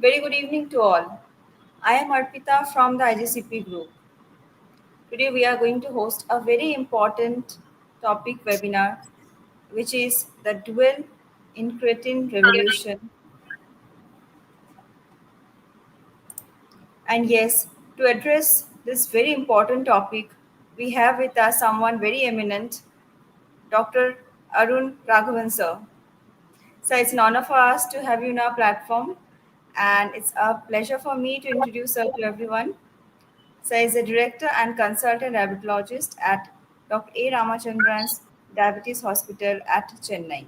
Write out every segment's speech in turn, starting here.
Very good evening to all. I am Arpita from the IGCP group. Today we are going to host a very important topic webinar, which is the dual incretin revolution. And yes, to address this very important topic, we have with us someone very eminent, Dr. Arun Raghavan sir. So it's an honor for us to have you in our platform, and it's a pleasure for me to introduce her to everyone. So, is a director and consultant diabetologist at Dr. A. Ramachandran's Diabetes Hospital at Chennai.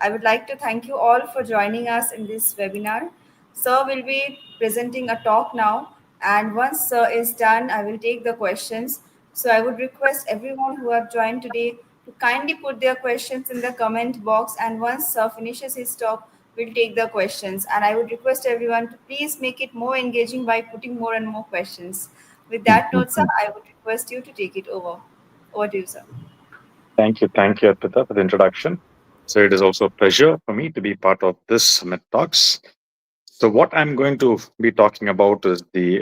I would like to thank you all for joining us in this webinar. Sir will be presenting a talk now, and once Sir is done, I will take the questions. So, I would request everyone who have joined today to kindly put their questions in the comment box, and once Sir finishes his talk, we'll take the questions. And I would request everyone to please make it more engaging by putting more and more questions. With that note, Sir, Mhm. I would request you to take it over. Over to you, Sir. Thank you, Arpita, for the introduction. So it is also a pleasure for me to be part of this Summit Talks. So what I'm going to be talking about is the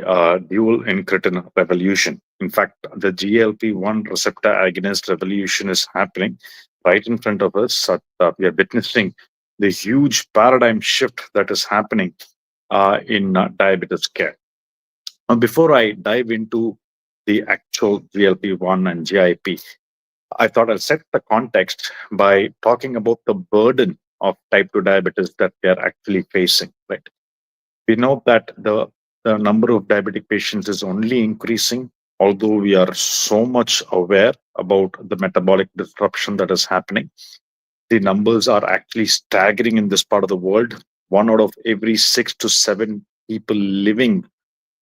dual incretin revolution. In fact, the GLP-1 receptor agonist revolution is happening right in front of us. We are witnessing the huge paradigm shift that is happening in diabetes care. Now, before I dive into the actual GLP-1 and GIP, I thought I'll set the context by talking about the burden of type 2 diabetes that we are actually facing. Right, we know that the number of diabetic patients is only increasing, although we are so much aware about the metabolic disruption that is happening. The numbers are actually staggering in this part of the world. One out of every 6 to 7 people living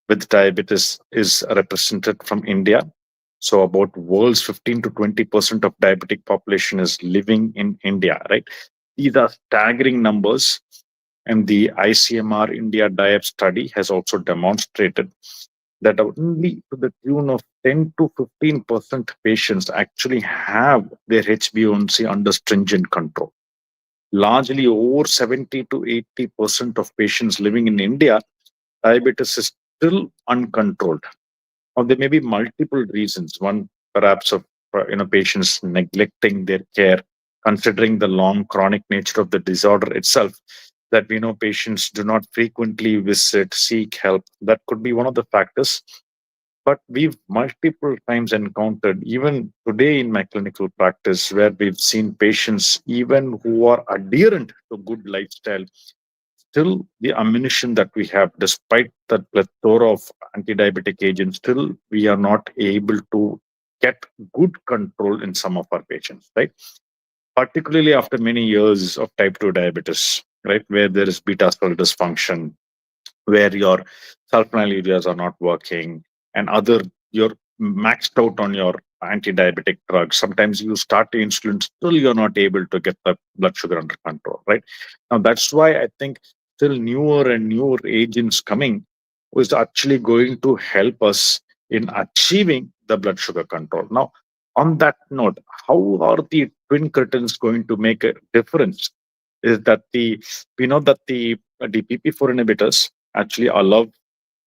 with diabetes is represented from India. So about world's 15 to 20% of diabetic population is living in India, right? These are staggering numbers. And the ICMR India Diet study has also demonstrated that only to the tune of 10 to 15% patients actually have their HbA1c under stringent control. Largely over 70 to 80% of patients living in India, diabetes is still uncontrolled. Or there may be multiple reasons. One, perhaps of patients neglecting their care, considering the long chronic nature of the disorder itself. That we know patients do not frequently visit, seek help. That could be one of the factors. But we've multiple times encountered, even today in my clinical practice, where we've seen patients, even who are adherent to good lifestyle, still the ammunition that we have, despite the plethora of anti-diabetic agents, still we are not able to get good control in some of our patients, right? Particularly after many years of type 2 diabetes, right, where there is beta cell dysfunction, where your sulfonylureas are not working, and other you're maxed out on your anti-diabetic drugs. Sometimes you start the insulin, still you're not able to get the blood sugar under control, right? Now that's why I think still newer and newer agents coming is actually going to help us in achieving the blood sugar control. Now, on that note, how are the twin cretins going to make a difference? Is that we know that the DPP4 inhibitors actually allow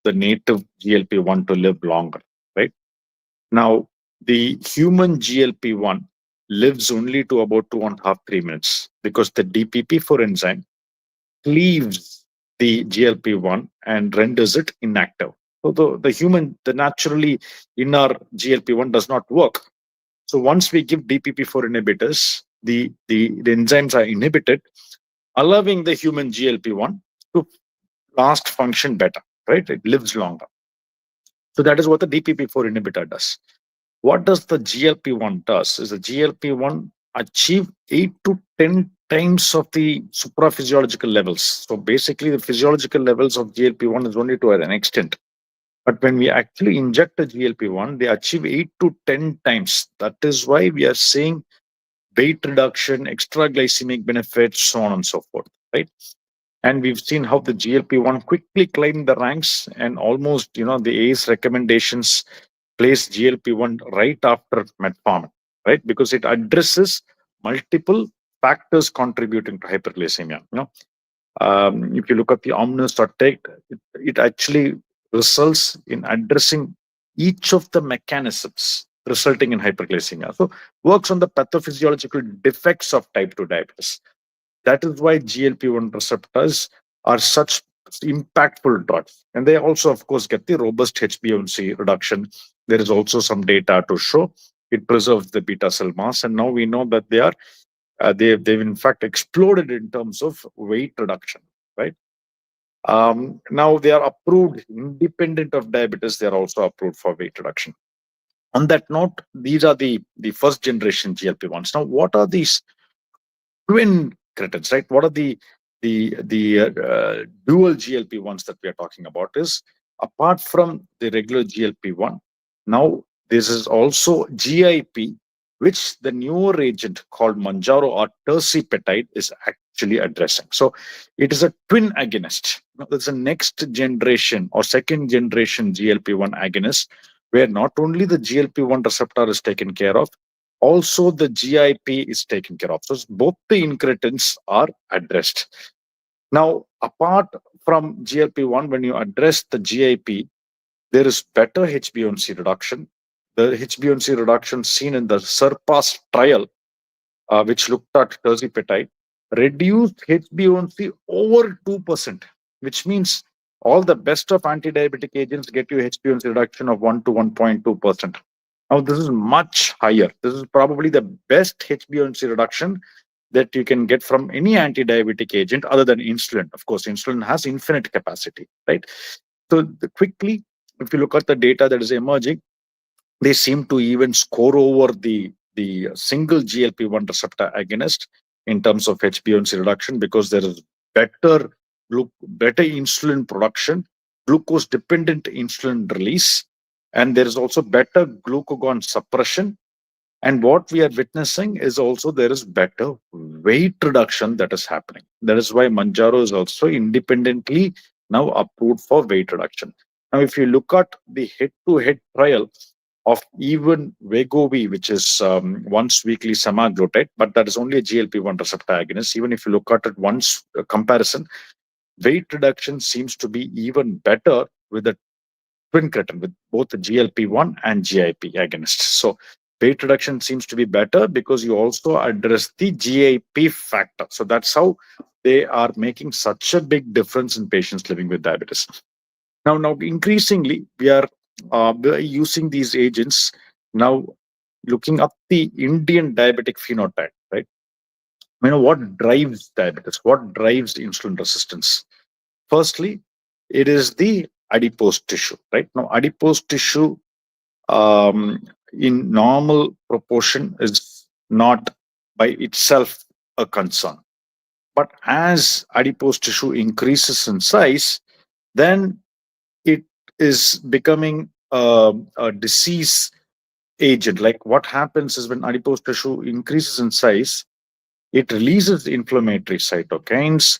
the native GLP-1 to live longer, right? Now, the human GLP-1 lives only to about 2.5, 3 minutes because the DPP4 enzyme cleaves the GLP-1 and renders it inactive. So the naturally in our GLP-1 does not work. So once we give DPP4 inhibitors, the enzymes are inhibited, allowing the human GLP-1 to last function better, right? It lives longer. So that is what the DPP4 inhibitor does. What does the GLP-1 does is the GLP-1 achieve 8 to 10 times of the supraphysiological levels. So basically the physiological levels of GLP-1 is only to an extent. But when we actually inject the GLP-1, they achieve 8 to 10 times. That is why we are seeing weight reduction, extra glycemic benefits, so on and so forth, right? And we've seen how the GLP-1 quickly climbed the ranks and almost, the ACE recommendations place GLP-1 right after metformin, right? Because it addresses multiple factors contributing to hyperglycemia. If you look at the omnus or take, it actually results in addressing each of the mechanisms resulting in hyperglycemia. So works on the pathophysiological defects of type 2 diabetes. That is why GLP-1 receptors are such impactful drugs. And they also, of course, get the robust HbA1c reduction. There is also some data to show it preserves the beta cell mass. And now we know that they've in fact exploded in terms of weight reduction, right? Now they are approved independent of diabetes. They are also approved for weight reduction. On that note, these are the first generation GLP-1s. Now, what are these twin cretins, right? What are the dual GLP-1s that we are talking about? Is apart from the regular GLP-1, now this is also GIP, which the newer agent called Manjaro or tersipeptide is actually addressing. So it is a twin agonist. Now, there's a next generation or second generation GLP-1 agonist where not only the GLP-1 receptor is taken care of, also the GIP is taken care of. So both the incretins are addressed. Now, apart from GLP-1, when you address the GIP, there is better HbA1c reduction. The HbA1c reduction seen in the Surpass trial, which looked at tirzepatide, reduced HbA1c over 2%, which means all the best of anti-diabetic agents get you HbA1c reduction of 1 to 1.2%. Now, this is much higher. This is probably the best HbA1c reduction that you can get from any anti-diabetic agent other than insulin. Of course, insulin has infinite capacity, right? So quickly, if you look at the data that is emerging, they seem to even score over the single GLP-1 receptor agonist in terms of HbA1c reduction because there is better better insulin production, glucose dependent insulin release, and there is also better glucagon suppression. And what we are witnessing is also there is better weight reduction that is happening. That is why Manjaro is also independently now approved for weight reduction. Now, if you look at the head-to-head trial of even Wegovy, which is once weekly semaglutide, but that is only a GLP-1 receptor agonist. Even if you look at it once comparison, weight reduction seems to be even better with a incretin with both the GLP-1 and GIP agonists. So weight reduction seems to be better because you also address the GIP factor. So that's how they are making such a big difference in patients living with diabetes. Now increasingly, we are using these agents now looking up the Indian diabetic phenotype, right? What drives diabetes? What drives insulin resistance? Firstly, it is the adipose tissue, right? Now, adipose tissue um, in normal proportion is not by itself a concern. But as adipose tissue increases in size, then it is becoming a disease agent. Like what happens is when adipose tissue increases in size, it releases inflammatory cytokines,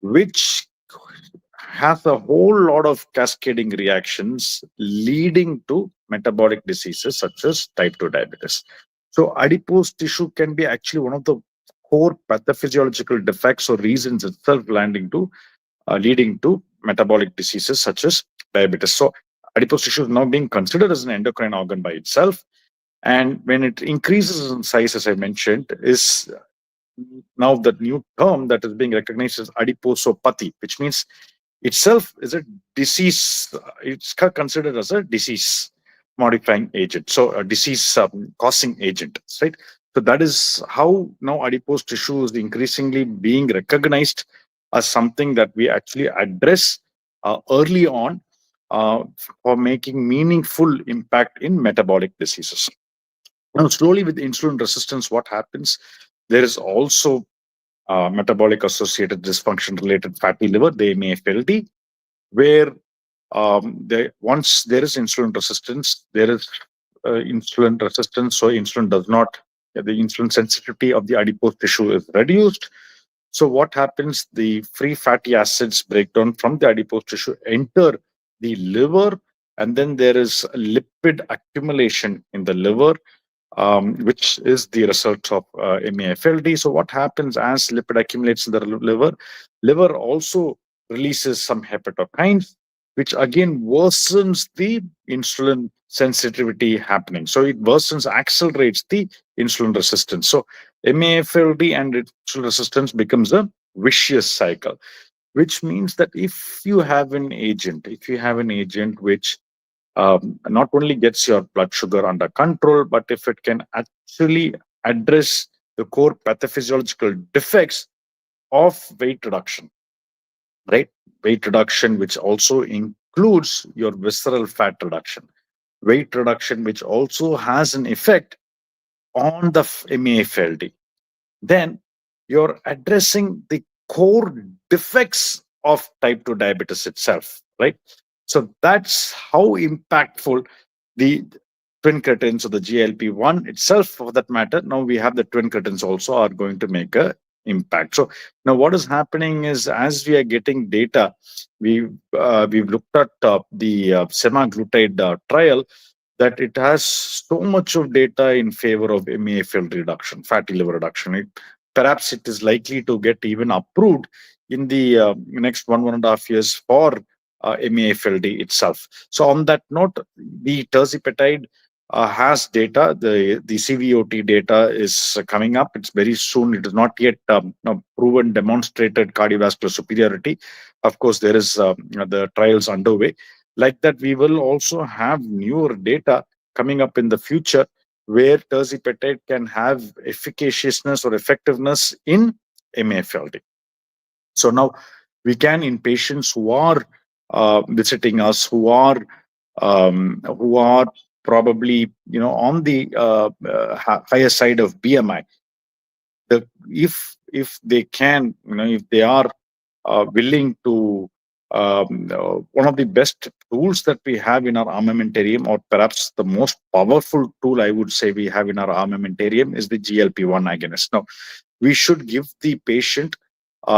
which has a whole lot of cascading reactions leading to metabolic diseases such as type 2 diabetes. So, adipose tissue can be actually one of the core pathophysiological defects or reasons itself leading to metabolic diseases such as diabetes. So, adipose tissue is now being considered as an endocrine organ by itself. And when it increases in size, as I mentioned, is now the new term that is being recognized as adiposopathy, which means itself is a disease. It's considered as a disease modifying agent, so a disease causing agent, right? So that is how now adipose tissue is increasingly being recognized as something that we actually address early on uh, for making meaningful impact in metabolic diseases. Now, slowly with insulin resistance, what happens? There is also metabolic associated dysfunction related fatty liver, the MAFLD, where once there is insulin resistance, there is insulin resistance, so insulin does not, the insulin sensitivity of the adipose tissue is reduced. So what happens? The free fatty acids break down from the adipose tissue, enter the liver, and then there is lipid accumulation in the liver, which is the result of MAFLD. So what happens as lipid accumulates in the liver? Liver also releases some hepatokines, which again worsens the insulin sensitivity happening. So it worsens, accelerates the insulin resistance. So MAFLD and insulin resistance becomes a vicious cycle, which means that if you have an agent which not only gets your blood sugar under control, but if it can actually address the core pathophysiological defects of weight reduction, right? Weight reduction, which also includes your visceral fat reduction, weight reduction, which also has an effect on the MAFLD, then you're addressing the core defects of type 2 diabetes itself, right? So that's how impactful the twin cretins or the GLP-1 itself, for that matter. Now we have the twin cretins also are going to make a impact. So now what is happening is, as we are getting data, we've looked at the semaglutide trial, that it has so much of data in favor of MAFL reduction, fatty liver reduction. Perhaps it is likely to get even approved in the next 1.5 years for MAFLD itself. So on that note, the terzepatide has data. The CVOT data is coming up. It's very soon. It is not yet proven, demonstrated cardiovascular superiority. Of course, there is the trials underway. Like that, we will also have newer data coming up in the future where terzepatide can have efficaciousness or effectiveness in MAFLD. So now we can, in patients who are visiting us, who are probably on the higher side of BMI, if they can, if they are willing to, one of the best tools that we have in our armamentarium, or perhaps the most powerful tool I would say we have in our armamentarium, is the GLP-1 agonist. Now, we should give the patient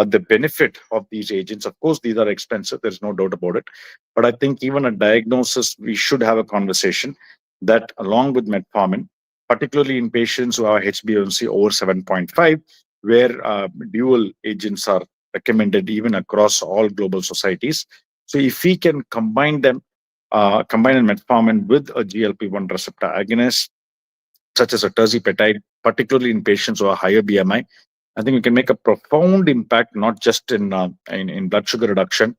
the benefit of these agents. Of course, these are expensive, there's no doubt about it. But I think even a diagnosis, we should have a conversation that, along with metformin, particularly in patients who have HbA1c over 7.5, where dual agents are recommended even across all global societies. So if we can combine metformin with a GLP-1 receptor agonist, such as a terzepatide, particularly in patients who are higher BMI, I think we can make a profound impact, not just in blood sugar reduction,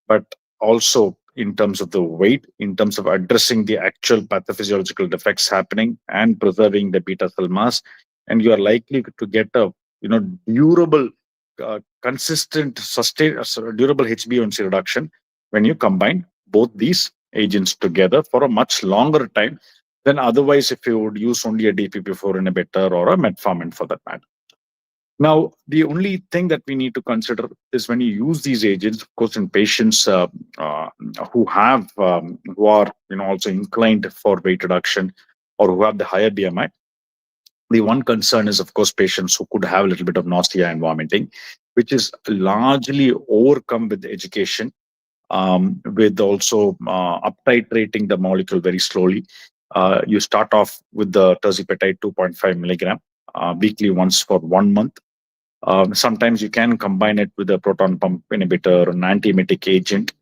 but also in terms of the weight, in terms of addressing the actual pathophysiological defects happening and preserving the beta cell mass. And you are likely to get a durable, consistent, durable HbA1c reduction when you combine both these agents together for a much longer time than otherwise if you would use only a DPP-4 inhibitor or a metformin for that matter. Now, the only thing that we need to consider is, when you use these agents, of course, in patients uh, who are also inclined for weight reduction or who have the higher BMI, the one concern is, of course, patients who could have a little bit of nausea and vomiting, which is largely overcome with education, with also up titrating the molecule very slowly. You start off with the terzepatide 2.5 milligram weekly once for 1 month. Sometimes you can combine it with a proton pump inhibitor or an antiemetic agent,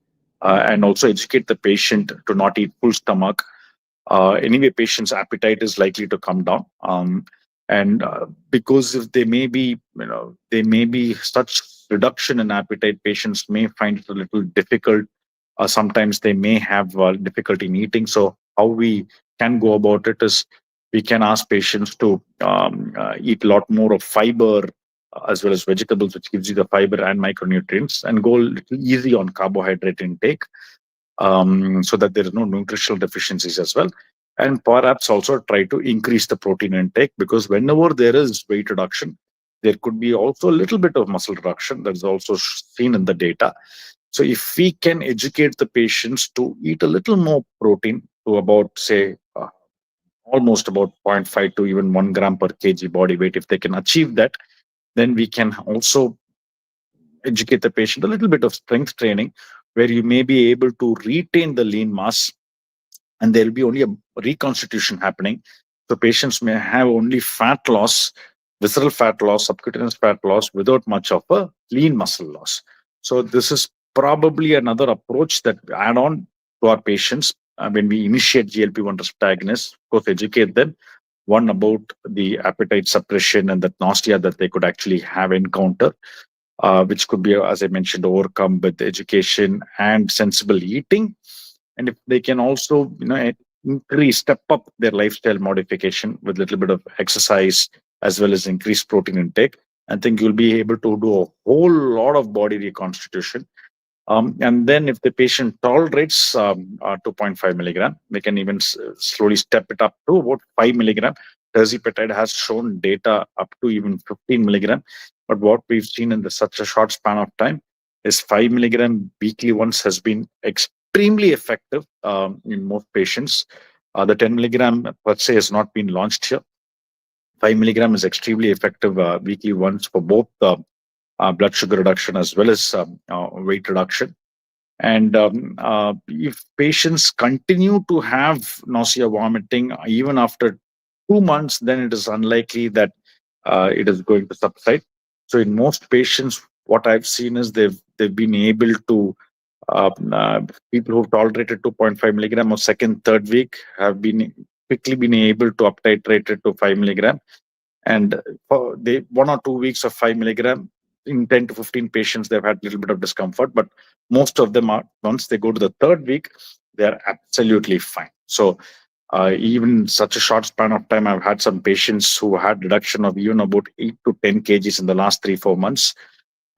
and also educate the patient to not eat full stomach. Anyway, patient's appetite is likely to come down, and because if they may be such reduction in appetite, patients may find it a little difficult. Sometimes they may have difficulty in eating. So how we can go about it is, we can ask patients to eat a lot more of fiber, as well as vegetables, which gives you the fiber and micronutrients, and go a little easy on carbohydrate intake, so that there is no nutritional deficiencies as well. And perhaps also try to increase the protein intake, because whenever there is weight reduction, there could be also a little bit of muscle reduction. That is also seen in the data. So if we can educate the patients to eat a little more protein, to about, say, almost about zero point 0.5 to even 1 gram per kg body weight, if they can achieve that, then we can also educate the patient a little bit of strength training, where you may be able to retain the lean mass, and there will be only a reconstitution happening. So patients may have only fat loss, visceral fat loss, subcutaneous fat loss without much of a lean muscle loss. So this is probably another approach that we add on to our patients when we initiate GLP-1 receptor agonists. Of course, educate them one about the appetite suppression and the nausea that they could actually have encounter, which could be, as I mentioned, overcome with education and sensible eating. And if they can also, increase, step up their lifestyle modification with a little bit of exercise as well as increased protein intake, I think you'll be able to do a whole lot of body reconstitution. And then, if the patient tolerates 2.5 milligram, they can even slowly step it up to about 5 milligram. Terzipatide has shown data up to even 15 milligram. But what we've seen in such a short span of time is 5 milligram weekly once has been extremely effective in most patients. The 10 milligram per se has not been launched here. 5 milligram is extremely effective weekly once for both blood sugar reduction as well as weight reduction. And if patients continue to have nausea, vomiting, even after 2 months, then it is unlikely that it is going to subside. So in most patients, what I've seen is they've been able to uh, uh, people who've tolerated 2.5 milligram or second, third week have been quickly been able to up titrate it to 5 milligram, and for the 1 or 2 weeks of 5 milligram in 10 to 15 patients, they've had a little bit of discomfort, but most of them are, once they go to the third week, they're absolutely fine. So even such a short span of time, I've had some patients who had reduction of even about 8 to 10 kgs in the last 3 4 months,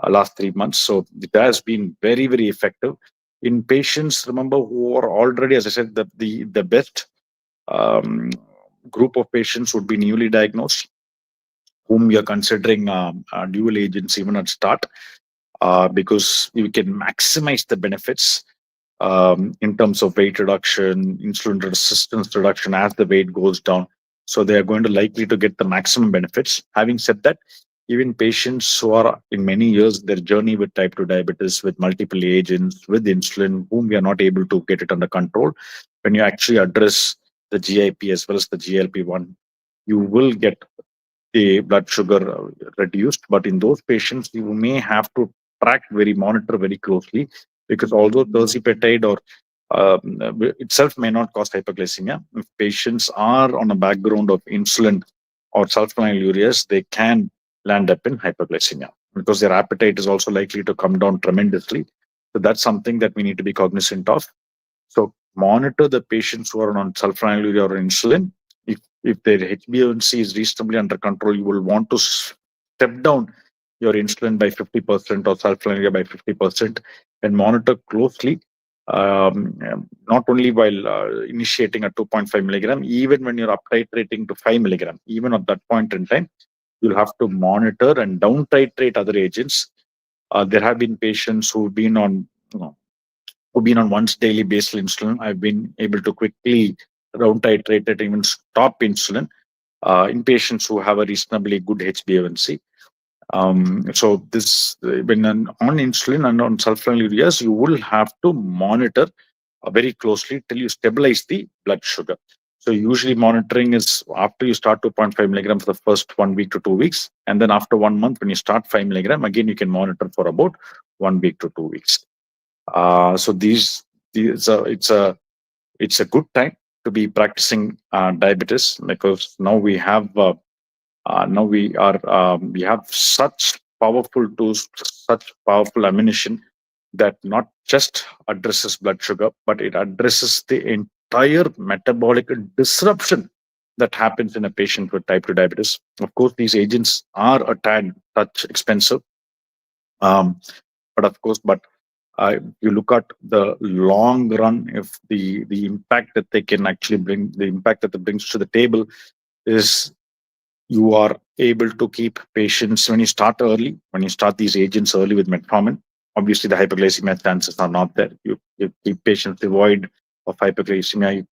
last 3 months. So it has been very, very effective in patients, remember, who are already, as I said, the best um, group of patients would be newly diagnosed, whom we are considering dual agents even at start, because you can maximize the benefits in terms of weight reduction, insulin resistance reduction as the weight goes down. So they are going to likely to get the maximum benefits. Having said that, even patients who are in many years their journey with type 2 diabetes, with multiple agents, with insulin, whom we are not able to get it under control, when you actually address the GIP as well as the GLP-1, you will get the blood sugar reduced. But in those patients, you may have to monitor very closely, because although tirzepatide or itself may not cause hyperglycemia, if patients are on a background of insulin or sulfonylureas, they can land up in hyperglycemia because their appetite is also likely to come down tremendously. So that's something that we need to be cognizant of. So monitor the patients who are on sulfonylurea or insulin. If their HbA1c is reasonably under control, you will want to step down your insulin by 50% or sulfonylurea by 50%, and monitor closely. Not only while initiating a 2.5 milligram, even when you're up titrating to 5 milligram, even at that point in time, you'll have to monitor and down titrate other agents. There have been patients who've been on, who've been on once daily basal insulin. I've been able to quickly down titrate it, even stop insulin in patients who have a reasonably good HbA1c. So this, when on insulin and on sulfonylureas, you will have to monitor very closely till you stabilize the blood sugar. So usually monitoring is after you start 2.5 milligram for the first 1 week to 2 weeks, and then after 1 month when you start 5 milligram, again you can monitor for about 1 week to 2 weeks. So it's a good time to be practicing diabetes, because now we have such powerful tools, such powerful ammunition that not just addresses blood sugar, but it addresses the entire metabolic disruption that happens in a patient with type 2 diabetes. Of course, these agents are a tad touch expensive, um, but of course, but you look at the long run, if the impact that they can actually bring, the impact that it brings to the table is, you are able to keep patients, when you start early, when you start these agents early with metformin, obviously the hyperglycemia chances are not there. You keep patients devoid of hyperglycemia, you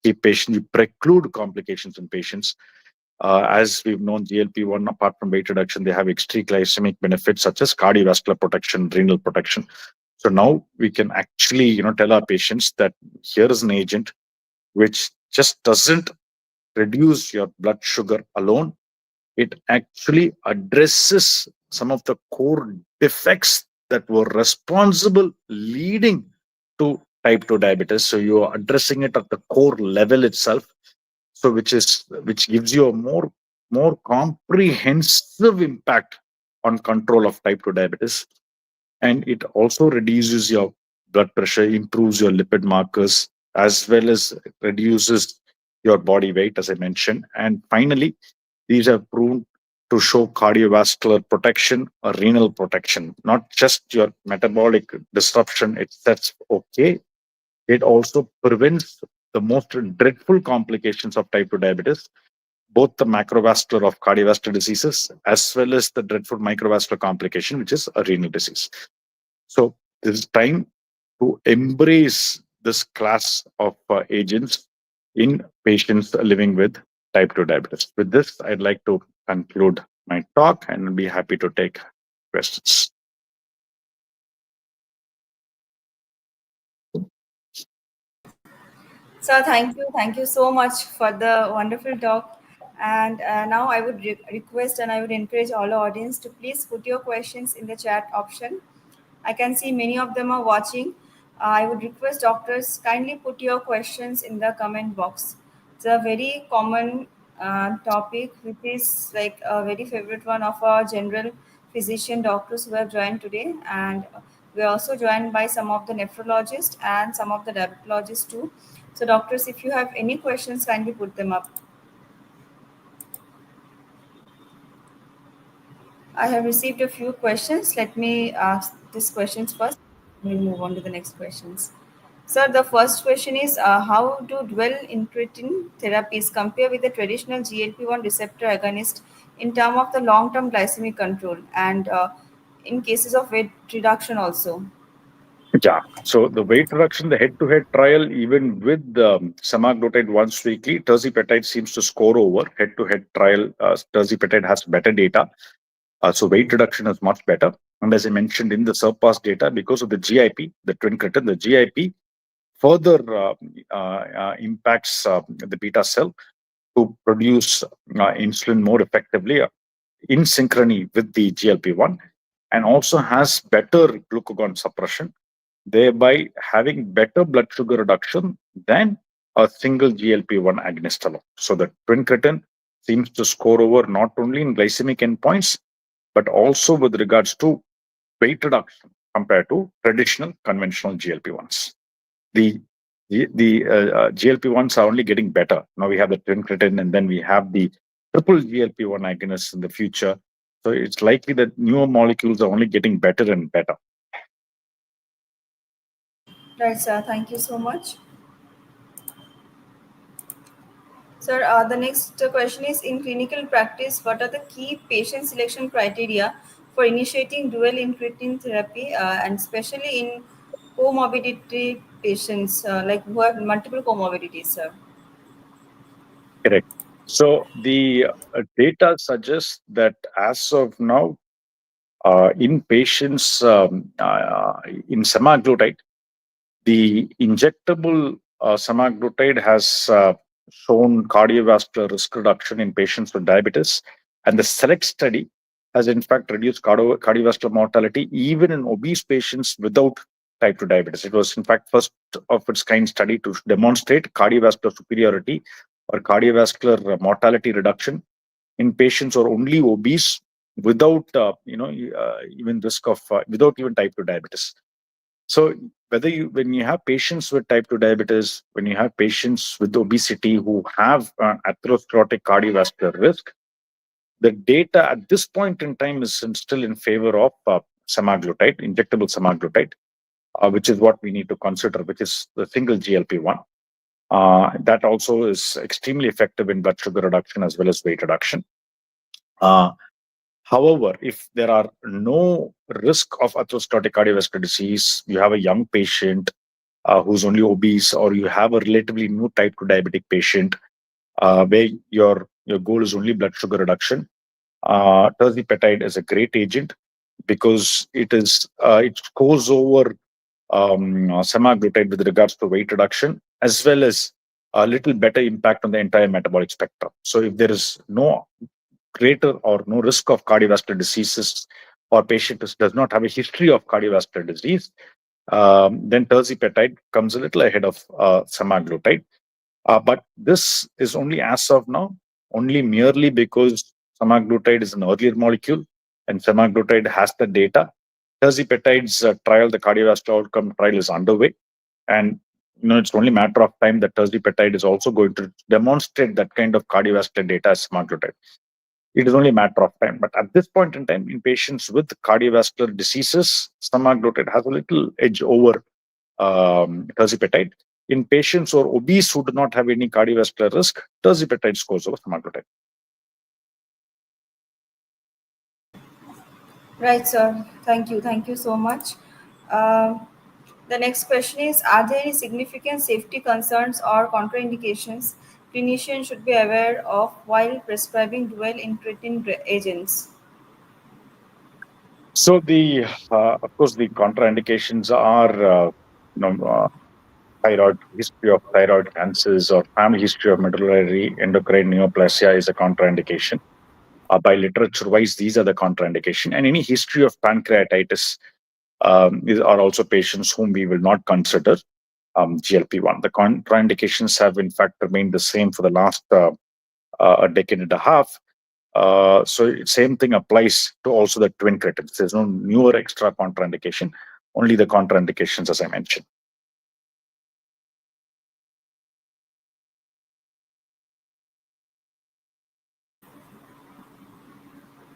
keep patients, you preclude complications in patients. As we've known, GLP-1, apart from weight reduction, they have extreme glycemic benefits such as cardiovascular protection, renal protection. So now we can actually, tell our patients that here is an agent which just doesn't reduce your blood sugar alone. It actually addresses some of the core defects that were responsible leading to type 2 diabetes. So you are addressing it at the core level itself. So which gives you a more comprehensive impact on control of type 2 diabetes. And it also reduces your blood pressure, improves your lipid markers, as well as reduces your body weight, as I mentioned. And finally, these are proven to show cardiovascular protection or renal protection, not just your metabolic disruption. That's okay. It also prevents the most dreadful complications of type 2 diabetes, both the macrovascular of cardiovascular diseases as well as the dreadful microvascular complication, which is a renal disease. So this is time to embrace this class of agents in patients living with type 2 diabetes. With this, I'd like to conclude my talk and be happy to take questions. So thank you so much for the wonderful talk. And now I would request and I would encourage all the audience to please put your questions in the chat option. I can see many of them are watching. I would request doctors kindly put your questions in the comment box. It's a very common topic, which is like a very favorite one of our general physician doctors who have joined today, and we are also joined by some of the nephrologists and some of the diabetologists too. So, doctors, if you have any questions, kindly put them up. I have received a few questions. Let me ask these questions first. We'll move on to the next questions. Sir, the first question is how do dual incretin therapies compare with the traditional GLP-1 receptor agonist in terms of the long-term glycemic control and in cases of weight reduction also? Yeah. So the weight reduction, the head-to-head trial, even with semaglutide once weekly, tirzepatide seems to score over. Head-to-head trial, tirzepatide has better data. So weight reduction is much better. And as I mentioned in the surpass data, because of the GIP, the Incretin, the GIP further impacts the beta cell to produce insulin more effectively in synchrony with the GLP-1, and also has better glucagon suppression, thereby having better blood sugar reduction than a single GLP-1 agonist alone. So the Incretin seems to score over not only in glycemic endpoints, but also with regards to weight reduction compared to traditional conventional GLP-1s. The GLP-1s are only getting better. Now we have the Incretin, and then we have the triple GLP-1 agonists in the future. So it's likely that newer molecules are only getting better and better. Right, sir. Thank you so much. Sir, the next question is in clinical practice, what are the key patient selection criteria for initiating dual incretin therapy and especially in comorbidity patients like who have multiple comorbidities, sir? Correct. So the data suggests that as of now, in patients in semaglutide, the injectable semaglutide has shown cardiovascular risk reduction in patients with diabetes, and the SELECT study has in fact reduced cardiovascular mortality even in obese patients without type 2 diabetes. It was in fact first of its kind study to demonstrate cardiovascular superiority or cardiovascular mortality reduction in patients who are only obese without even risk of without even type 2 diabetes. So whether you when you have patients with type 2 diabetes, when you have patients with obesity who have atherosclerotic cardiovascular risk, the data at this point in time is still in favor of semaglutide, injectable semaglutide, which is what we need to consider, which is the single GLP-1. That also is extremely effective in blood sugar reduction as well as weight reduction. Uh, However, if there are no risk of atherosclerotic cardiovascular disease, you have a young patient who's only obese, or you have a relatively new type 2 diabetic patient where your goal is only blood sugar reduction, tirzepatide is a great agent because it scores over semaglutide with regards to weight reduction as well as a little better impact on the entire metabolic spectrum. So if there is no greater or no risk of cardiovascular diseases, or patient does not have a history of cardiovascular disease, then terzepatide comes a little ahead of semaglutide. But this is only as of now, only merely because semaglutide is an earlier molecule and semaglutide has the data. Tirzepatide's trial, the cardiovascular outcome trial, is underway, and it's only a matter of time that tirzepatide is also going to demonstrate that kind of cardiovascular data as semaglutide. It is only a matter of time. But at this point in time, in patients with cardiovascular diseases, semaglutide has a little edge over tirzepatide. In patients who are obese who do not have any cardiovascular risk, tirzepatide scores over semaglutide. Right, sir. Thank you. Thank you so much. Um the next question is: are there any significant safety concerns or contraindications clinicians should be aware of while prescribing dual incretin agents? So the of course the contraindications are you know thyroid history of thyroid cancers or family history of medullary endocrine neoplasia is a contraindication. By literature wise, these are the contraindication, and any history of pancreatitis are also patients whom we will not consider GLP-1. The contraindications have in fact remained the same for the last a decade and a half. So same thing applies to also the twin cretins. There's no newer extra contraindication, only the contraindications as I mentioned.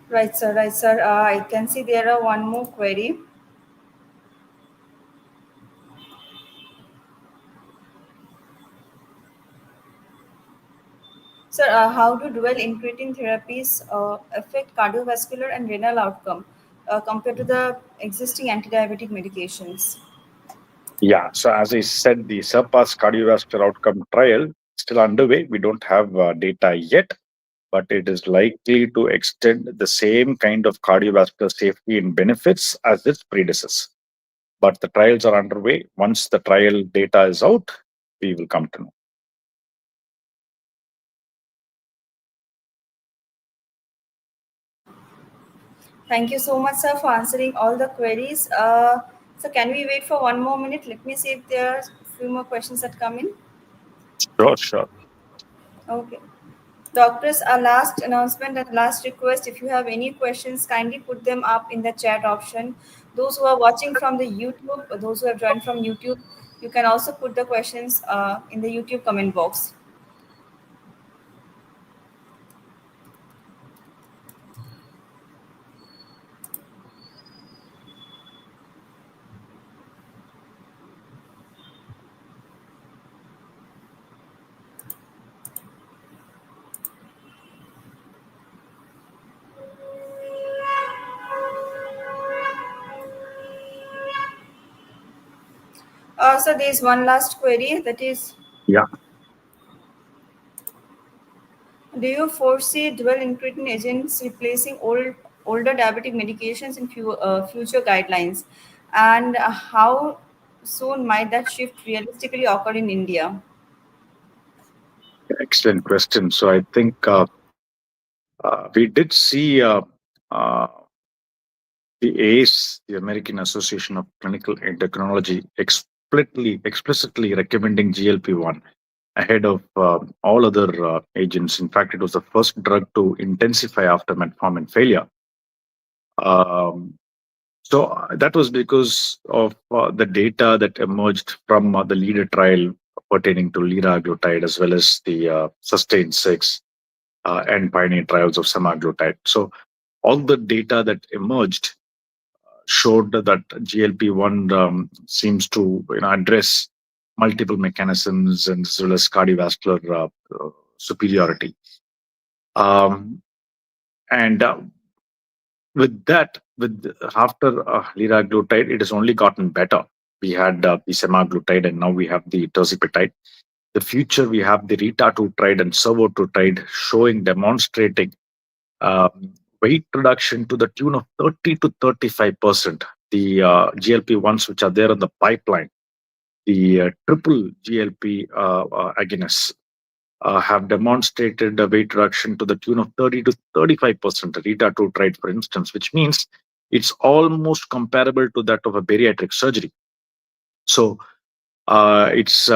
Right, sir. Right, sir. I can see there are one more query. Sir, how do dual incretin therapies affect cardiovascular and renal outcome compared to the existing anti-diabetic medications? Yeah. So as I said, the surpass cardiovascular outcome trial still underway. We don't have data yet, but it is likely to extend the same kind of cardiovascular safety and benefits as its predecessor. But the trials are underway. Once the trial data is out, we will come to know. Thank you so much, sir, for answering all the queries. So, can we wait for one more minute? Let me see if there are a few more questions that come in. Sure, sure. Okay. Doctors, our last announcement and last request, if you have any questions, kindly put them up in the chat option. Those who are watching from the YouTube, or those who have joined from YouTube, you can also put the questions in the YouTube comment box. So there is one last query, that is, Yeah. do you foresee dual incretin agents replacing older diabetic medications in future guidelines? And how soon might that shift realistically occur in India? Excellent question. So I think we did see uh, the ACE, the American Association of Clinical Endocrinology, explicitly recommending GLP-1 ahead of all other agents. In fact, it was the first drug to intensify after metformin failure. Um, so that was because of the data that emerged from the leader trial pertaining to liraglutide as well as the sustain 6 and pioneer trials of semaglutide. So all the data that emerged showed that GLP-1 seems to address multiple mechanisms and as well as cardiovascular superiority. Um, and with that, with after liraglutide, it has only gotten better. We had the semaglutide, and now we have the tirzepatide. The future, we have the retatrutide and survodutide showing, demonstrating weight reduction to the tune of 30 to 35%. The GLP-1s which are there in the pipeline, the triple GLP agonists have demonstrated a weight reduction to the tune of 30 to 35%, retatrutide, for instance, which means it's almost comparable to that of a bariatric surgery. So it's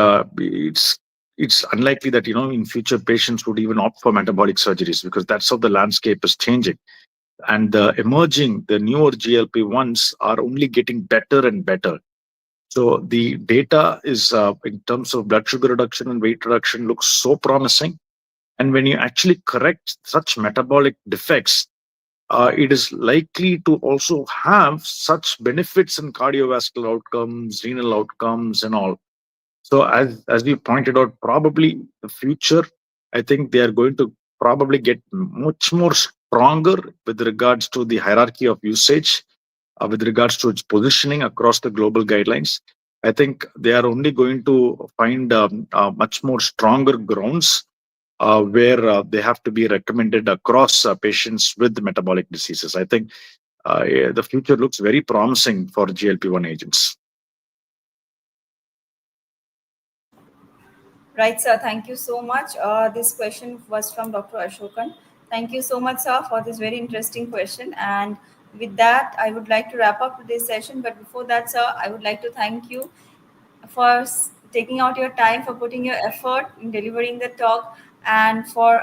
unlikely that in future patients would even opt for metabolic surgeries because that's how the landscape is changing. And the newer GLP ones are only getting better and better. So the data is in terms of blood sugar reduction and weight reduction looks so promising. And when you actually correct such metabolic defects, it is likely to also have such benefits in cardiovascular outcomes, renal outcomes, and all. So as we pointed out, probably the future, I think they are going to probably get much more stronger with regards to the hierarchy of usage, with regards to its positioning across the global guidelines. I think they are only going to find much more stronger grounds where they have to be recommended across patients with metabolic diseases. I think yeah, the future looks very promising for GLP-1 agents. Right, sir. Thank you so much. This question was from Dr. Ashokan. Thank you so much, sir, for this very interesting question. And with that, I would like to wrap up today's session. But before that, sir, I would like to thank you for taking out your time, for putting your effort in delivering the talk, and for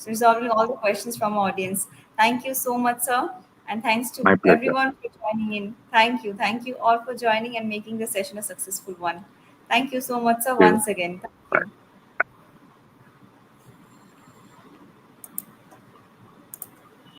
resolving all the questions from our audience. Thank you so much, sir. And thanks to My pleasure. everyone for joining in. Thank you. Thank you all for joining and making the session a successful one. Thank you so much, sir, Thank once again. Thank you. you.